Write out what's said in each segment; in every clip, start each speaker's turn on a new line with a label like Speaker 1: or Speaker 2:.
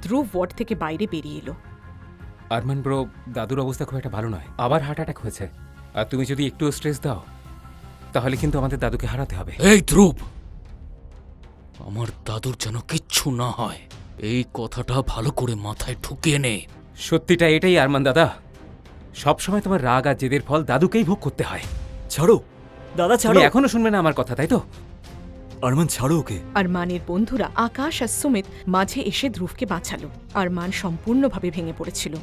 Speaker 1: ধ্রুব word থেকে বাইরে বেরিয়ে এলো।
Speaker 2: আরমান ব্রো, দাদুর অবস্থা খুব একটা ভালো নয়, আবার হার্ট অ্যাটাক হয়েছে। আর তুমি যদি একটু স্ট্রেস দাও তাহলে কিন্তু আমাদের দাদুকে হারাতে হবে।
Speaker 3: এই ধ্রুব, আমার দাদুর যেন কিচ্ছু না হয়, এই কথাটা ভালো করে মাথায় ঢুকিয়ে নে।
Speaker 2: সত্যিটা এটাই আরমান দাদা, সবসময় তোমার রাগ আর জেদের ফল দাদুকেই ভোগ করতে হয়।
Speaker 4: ছাড়ো দাদা,
Speaker 2: তুমি
Speaker 4: ছাড়ো।
Speaker 2: এখনো শুনবে না আমার কথা, তাই তো?
Speaker 4: আরমান ছাড়ো ওকে।
Speaker 1: আরমানের বন্ধুরা আকাশ আর সুমিত মাঝে এসে ধ্রুবকে বাঁচালো। আরমান সম্পূর্ণভাবে ভেঙে পড়েছিল।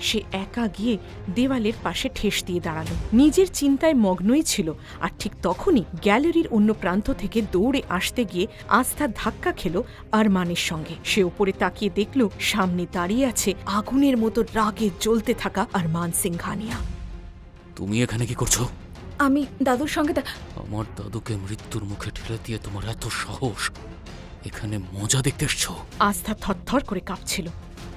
Speaker 1: সে একা গিয়ে দেওয়ালের পাশে ঠেস দিয়ে দাঁড়ালো, নিজের চিন্তায় মগ্নই ছিল। আর ঠিক তখনই গ্যালারির অন্য প্রান্ত থেকে দৌড়ে আসতে গিয়ে আস্থা ধাক্কা খেল আরমানের সঙ্গে। সে উপরে তাকিয়ে দেখল সামনে দাঁড়িয়ে আছে আগুনের মতো রাগে জ্বলতে থাকা আরমান সিংঘানিয়া।
Speaker 3: তুমি এখানে কি করছো?
Speaker 5: আমি দাদুর সঙ্গে
Speaker 3: আমার দাদুকে মৃত্যুর মুখে ঠেলে দিয়ে তোমার এত সাহস, এখানে মজা দেখতে এসছো?
Speaker 1: আস্থা থরথর করে কাঁপছিল।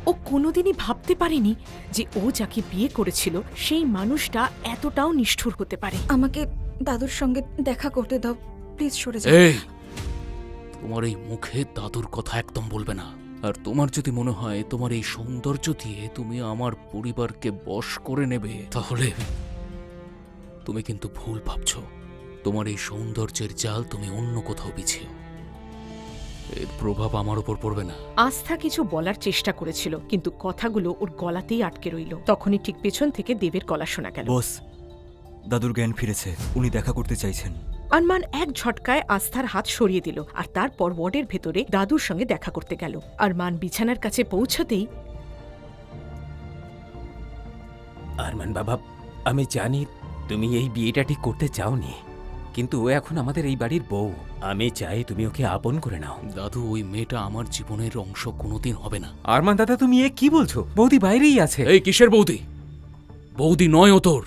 Speaker 1: ও কোনোদিনই ভাবতে পারেনি যে ও যাকে বিয়ে করেছিল সেই মানুষটা এতটাও নিষ্ঠুর হতে পারে।
Speaker 5: আমাকে দাদুর সঙ্গে দেখা করতে দাও, প্লিজ সরে যাও।
Speaker 3: এই, তোমার এই মুখে দাদুর কথা একদম বলবে না। আর তোমার যদি মনে হয় তোমার এই সৌন্দর্য দিয়ে তুমি আমার পরিবারকে বশ করে নেবে, তাহলে তুমি কিন্তু ভুল ভাবছো। তোমার এই সৌন্দর্যের জাল তুমি অন্য কোথাও বিছিও, এর প্রভাব আমার উপর পড়বে না।
Speaker 1: আস্থা কিছু বলার চেষ্টা করেছিল, কিন্তু কথাগুলো ওর গলাতেই আটকে রইল। তখনই ঠিক পেছন থেকে দেবের গলা শোনা গেল।
Speaker 4: বস, দাদুর জ্ঞান ফিরেছে, উনি দেখা করতে চাইছেন।
Speaker 1: আরমান এক ঝটকায় আস্থার হাত সরিয়ে দিল আর তারপর ওয়ার্ডের ভেতরে দাদুর সঙ্গে দেখা করতে গেল। আরমান বিছানার কাছে পৌঁছতেই,
Speaker 2: আরমান বাবা, আমি জানি তুমি এই বিয়েটা ঠিক করতে চাওনি, কিন্তু ও এখন আমাদের এই বাড়ির বউ। আমি চাই তুমি ওকে আপন করে নাও।
Speaker 3: দাদু, ওই মেয়েটা আমার জীবনের অংশ কোনোদিন হবে না।
Speaker 2: আরমান দাদা, তুমি এ কি বলছো? বৌদি বাইরেই আছে।
Speaker 3: এই কিসের বৌদি? বৌদি নয় ও তোর।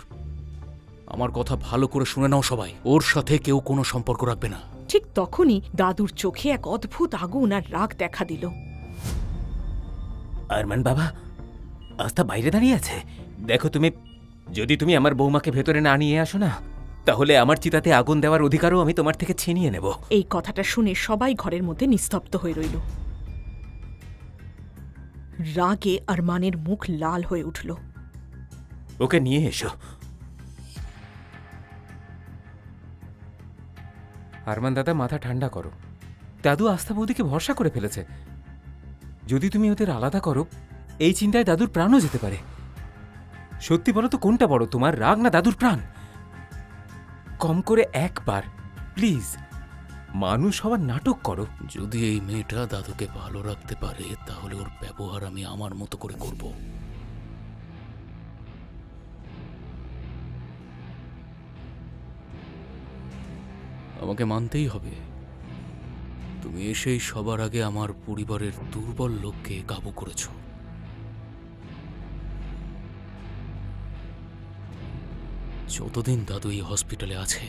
Speaker 3: আমার কথা ভালো করে শুনে নাও সবাই, ওর সাথে কেউ কোনো সম্পর্ক রাখবে না।
Speaker 1: ঠিক তখনই দাদুর চোখে এক অদ্ভুত আগুন আর রাগ দেখা দিল।
Speaker 2: আরমান বাবা, আস্থা বাইরে দাঁড়িয়ে আছে। দেখো, যদি তুমি আমার বৌমাকে ভেতরে না নিয়ে আসো না, তাহলে আমার চিতাতে আগুন দেওয়ার অধিকারও আমি তোমার থেকে ছিনিয়ে নেব।
Speaker 1: এই কথাটা শুনে সবাই ঘরের মধ্যে নিস্তব্ধ হয়ে রইল। রাগে আরমানের মুখ লাল হয়ে উঠল।
Speaker 2: ওকে নিয়ে এসো। আরমান দাদা, মাথা ঠান্ডা করো। দাদু আস্থা বৌদিকে ভরসা করে ফেলেছে। যদি তুমি ওদের আলাদা করো, এই চিন্তায় দাদুর প্রাণও যেতে পারে। সত্যি বলো তো, কোনটা বড়, তোমার রাগ না দাদুর প্রাণ? কম করে একবার প্লিজ মানুষ হওয়ার নাটক করো।
Speaker 3: যদি এই মেয়েটা দাদুকে ভালো রাখতে পারে, তাহলে ওর ব্যবহার আমি আমার মতো করে করব। আমাকে মানতেই হবে, তুমি এসেই সবার আগে আমার পরিবারের দুর্বল লোককে কাবু করেছ। যতদিন দাদু এই হসপিটালে আছে,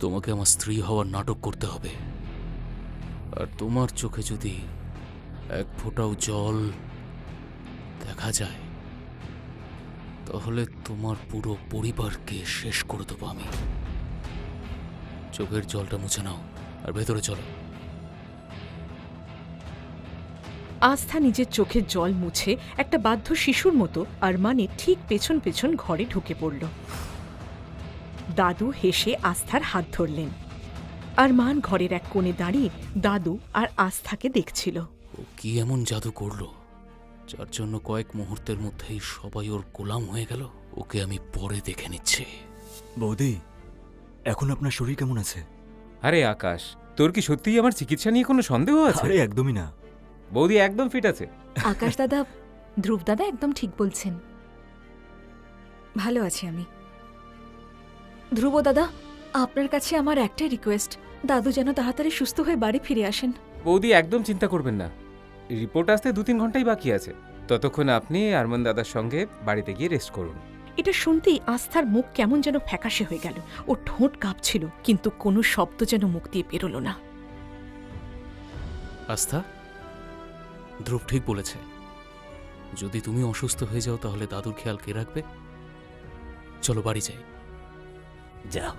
Speaker 3: তোমাকে আমার স্ত্রী হওয়ার নাটক করতে হবে। আর তোমার চোখে যদি এক ফোঁটাও জল দেখা যায়, তাহলে তোমার পুরো পরিবারকে শেষ করে দেবো আমি। চোখের জলটা মুছে নাও আর ভেতরে চলো।
Speaker 1: আস্থা নিজের চোখের জল মুছে একটা বাধ্য শিশুর মতো আরমানের ঠিক পেছন পেছন ঘরে ঢুকে পড়ল। দাদু হেসে আস্থার হাত ধরলেন। আরমান ঘরের এক কোণে দাঁড়িয়ে দাদু আর আস্থাকে দেখছিল।
Speaker 3: ও কি এমন জাদু করলো যার জন্য কয়েক মুহূর্তের মধ্যেই সবাই ওর গোলাম হয়ে গেল? ওকে আমি পরে দেখে নিচ্ছি।
Speaker 4: বৌদি, এখন আপনার শরীর কেমন আছে?
Speaker 2: আরে আকাশ, তোর কি সত্যিই আমার চিকিৎসা নিয়ে কোনো সন্দেহ আছে?
Speaker 4: আরে একদমই না।
Speaker 2: বৌদি একদম ফিট আছে।
Speaker 5: আকাশ দাদা, ধ্রুব দাদা একদম ঠিক বলছেন। ভালো আছি আমি। ধ্রুব দাদা, আপনার কাছে আমার একটাই রিকোয়েস্ট, দাদু যেন তাড়াতাড়ি সুস্থ হয়ে বাড়ি ফিরে আসেন।
Speaker 2: বৌদি একদম চিন্তা করবেন না, রিপোর্ট আসতে 2-3 ঘন্টাই বাকি আছে। ততক্ষণ আপনি আরমান দাদার সঙ্গে বাড়িতে গিয়ে রেস্ট করুন।
Speaker 1: এটা শুনতেই আস্থার মুখ কেমন যেন ফ্যাকাশে হয়ে গেল। ও ঠোঁট কাঁপছিল, কিন্তু কোনো শব্দ যেন মুখ দিয়ে বেরোল না।
Speaker 3: আস্থা, ধ্রুব ঠিক বলেছে। যদি তুমি অসুস্থ হয়ে যাও, তাহলে দাদুর খেয়াল কে রাখবে? চলো বাড়ি যাই।
Speaker 2: যাও।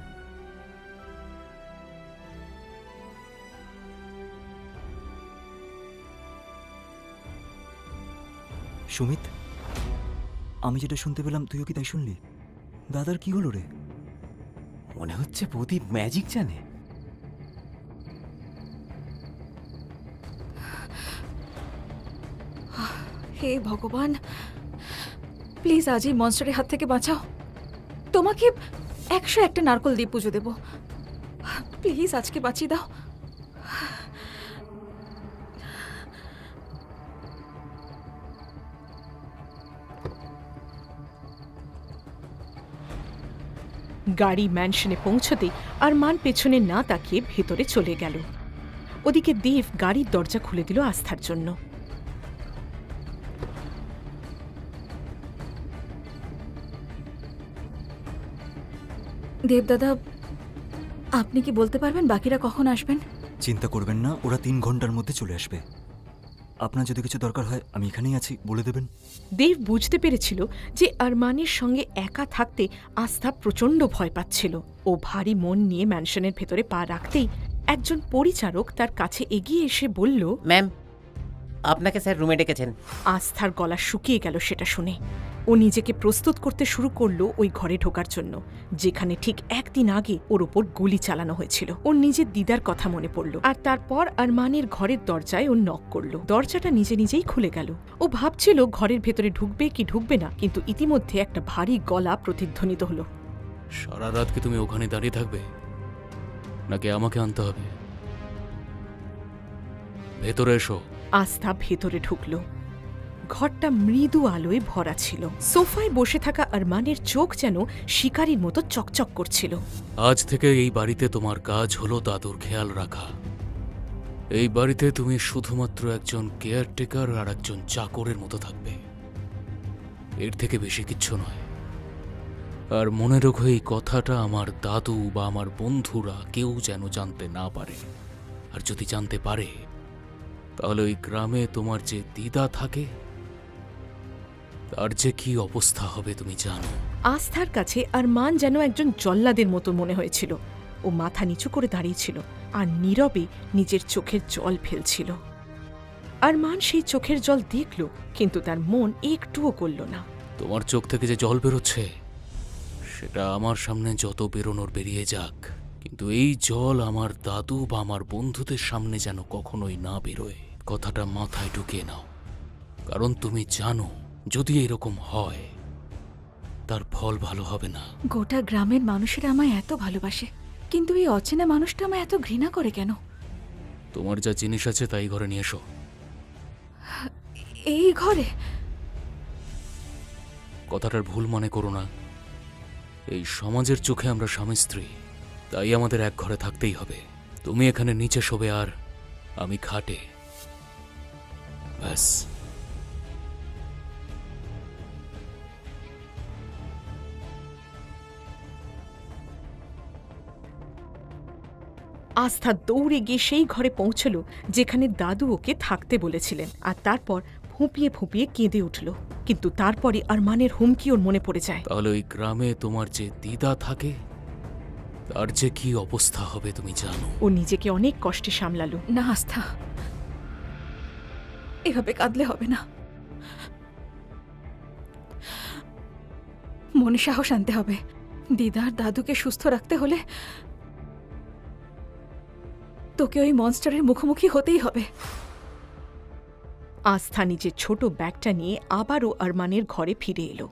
Speaker 4: সুমিত, আমি যেটা শুনতে পেলাম তুইও কি তাই শুনলি? দাদার কি হলো রে?
Speaker 2: মনে হচ্ছে প্রদীপ ম্যাজিক জানে।
Speaker 5: হে ভগবান, প্লিজ আজই মনস্টারের হাত থেকে বাঁচাও। তোমাকে 101টা নারকল দিয়ে পুজো দেব। প্লিজ আজকে বাঁচিয়ে দাও।
Speaker 1: গাড়ি ম্যানশনে পৌঁছতেই আরমান পেছনে না তাকিয়ে ভেতরে চলে গেল। ওদিকে দেব গাড়ির দরজা খুলে দিল আস্থার জন্য।
Speaker 5: দেবদাদা, আপনি কি বলতে পারবেন বাকিরা কখন আসবেন?
Speaker 4: চিন্তা করবেন না, ওরা 3 ঘন্টার মধ্যে চলে আসবে। আপনার যদি কিছু দরকার হয় আমি এখানেই আছি, বলে দেবেন।
Speaker 1: দেব বুঝতে পেরেছিল যে আরমানের সঙ্গে একা থাকতে আস্থা প্রচণ্ড ভয় পাচ্ছিল। ও ভারী মন নিয়ে ম্যানশনের ভেতরে পা রাখতেই একজন পরিচারক তার কাছে এগিয়ে এসে বলল,
Speaker 6: ম্যাম, আপনাকে স্যার রুমে ডেকেছেন।
Speaker 1: আস্থার গলা শুকিয়ে গেল সেটা শুনে। ও নিজেকে প্রস্তুত করতে শুরু করলো ওই ঘরে ঢোকার জন্য, যেখানে ঠিক একদিন আগে ওর ওপর গুলি চালানো হয়েছিল। ওর নিজের দিদার কথা মনে পড়ল, আর তারপর আরমানের ঘরের দরজায় ও নক করলো। দরজাটা নিজে নিজেই খুলে গেল। ও ভাবছিল ঘরের ভেতরে ঢুকবে কি ঢুকবে না, কিন্তু ইতিমধ্যে একটা ভারী গলা প্রতিধ্বনিত হলো।
Speaker 3: সারা রাত কি তুমি ওখানে দাঁড়িয়ে থাকবে, নাকি আমাকে আনতে হবে? ভেতরে এসো।
Speaker 1: আস্থা ভেতরে ঢুকল। ঘরটা মৃদু আলোয় ভরা ছিল। সোফায় বসে থাকা আরমানের চোখ যেন শিকারীর মতো চকচক করছিল।
Speaker 3: আজ থেকে এই বাড়িতে তোমার কাজ হলো দাদুর খেয়াল রাখা। এই বাড়িতে তুমি শুধুমাত্র একজন কেয়ারটেকার আর একজন চাকরের মতো থাকবে, এর থেকে বেশি কিচ্ছু নয়। আর মনে রেখো, এই কথাটা আমার দাদু বা আমার বন্ধুরা কেউ যেন জানতে না পারে। আর যদি জানতে পারে, তাহলে ওই গ্রামে তোমার যে দিদা থাকে তার যে কি অবস্থা হবে তুমি জানো।
Speaker 1: আস্থার কাছে আরমান যেন একজন জল্লাদের মতো মনে হয়েছিল। ও মাথা নিচু করে দাঁড়িয়েছিল আর নীরবে নিজের চোখের জল ফেলছিল। আরমান সেই চোখের জল দেখল, কিন্তু তার মন একটুও করল না।
Speaker 3: তোমার চোখ থেকে যে জল বেরোচ্ছে সেটা আমার সামনে যত বেরোনোর বেরিয়ে যাক, কিন্তু এই জল আমার দাদু বা আমার বন্ধুদের সামনে যেন কখনোই না বেরোয়। কথাটা মাথায় ঢুকিয়ে নাও, কারণ তুমি জানো যদি এরকম হয় তার ফল ভালো হবে না।
Speaker 5: গোটা গ্রামের মানুষেরা আমায় এত ভালোবাসে, কিন্তু এই অচেনা মানুষটা আমায় এত ঘৃণা করে কেন?
Speaker 3: তোমার যা জিনিস আছে তাই ঘরে নিয়ে এসো।
Speaker 5: এই ঘরে?
Speaker 3: কথাটার ভুল মনে করো না। এই সমাজের চোখে আমরা স্বামী স্ত্রী, তাই আমাদের এক ঘরে থাকতেই হবে। তুমি এখানে নিচে শোবে আর আমি খাটে, ব্যাস।
Speaker 1: আস্থা দৌড়ে গিয়ে সেই ঘরে পৌঁছল যেখানে দাদু ওকে থাকতে বলেছিলেন, আর তারপর ফুঁপিয়ে ফুঁপিয়ে কেঁদে উঠল। কিন্তু তারপরে আরমানের হুমকি ওর মনে পড়ে যায়।
Speaker 3: তাহলে ওই গ্রামে তোমার যে দিদা থাকে তার যে কি অবস্থা হবে তুমি জানো।
Speaker 1: ও নিজেকে অনেক কষ্টে সামলালো।
Speaker 5: না আস্থা, এভাবে কাঁদলে হবে না। মনে সাহস আনতে হবে। দিদার দাদুকে সুস্থ রাখতে হলে তোকে ওই মনস্টারের মুখোমুখি হতেই হবে।
Speaker 1: আস্থা নিজের ছোট ব্যাগটা নিয়ে আবারও আরমানের ঘরে ফিরে এলো।